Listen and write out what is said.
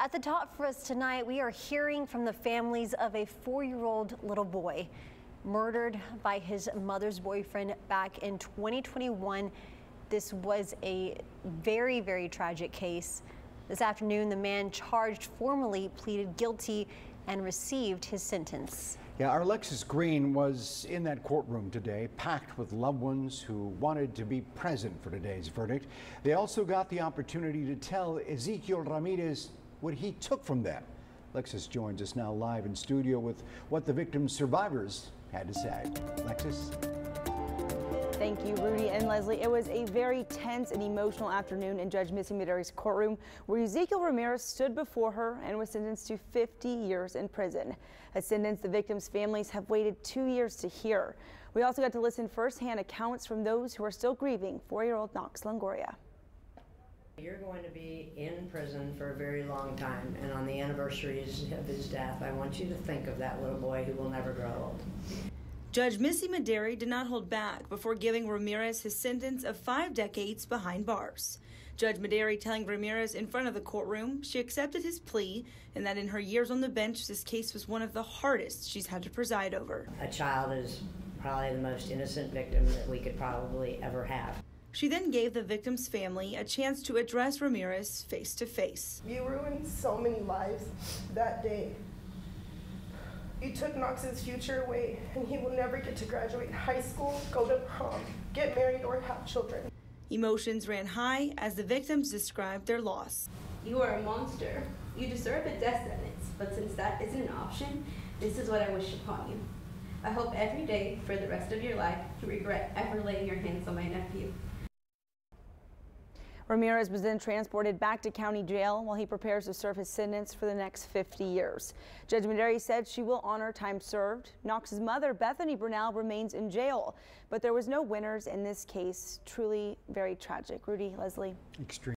At the top for us tonight, we are hearing from the families of a 4-year-old little boy murdered by his mother's boyfriend back in 2021. This was a very, very tragic case. This afternoon, the man charged formally pleaded guilty and received his sentence. Yeah, our Alexis Green was in that courtroom today, packed with loved ones who wanted to be present for today's verdict. They also got the opportunity to tell Ezekiel Ramirez what he took from them. Alexis joins us now live in studio with what the victim's survivors had to say. Alexis. Thank you, Rudy and Leslie. It was a very tense and emotional afternoon in Judge Missy Medeiros' courtroom, where Ezekiel Ramirez stood before her and was sentenced to 50 years in prison. A sentence the victims' families have waited 2 years to hear. We also got to listen firsthand accounts from those who are still grieving 4-year-old Knox Longoria. You're going to be in prison for a very long time, and on the anniversary of his death, I want you to think of that little boy who will never grow old. Judge Missy Medeiros did not hold back before giving Ramirez his sentence of 5 decades behind bars. Judge Medeiros telling Ramirez in front of the courtroom she accepted his plea and that in her years on the bench, this case was one of the hardest she's had to preside over. A child is probably the most innocent victim that we could probably ever have. She then gave the victim's family a chance to address Ramirez face to face. You ruined so many lives that day. You took Knox's future away, and he will never get to graduate high school, go to prom, get married, or have children. Emotions ran high as the victims described their loss. You are a monster. You deserve a death sentence, but since that isn't an option, this is what I wish upon you. I hope every day for the rest of your life you regret ever laying your hands on my nephew. Ramirez was then transported back to county jail while he prepares to serve his sentence for the next 50 years. Judge Medeiros said she will honor time served. Knox's mother, Bethany Brunel, remains in jail, but there was no winners in this case. Truly very tragic. Rudy, Leslie. Extreme.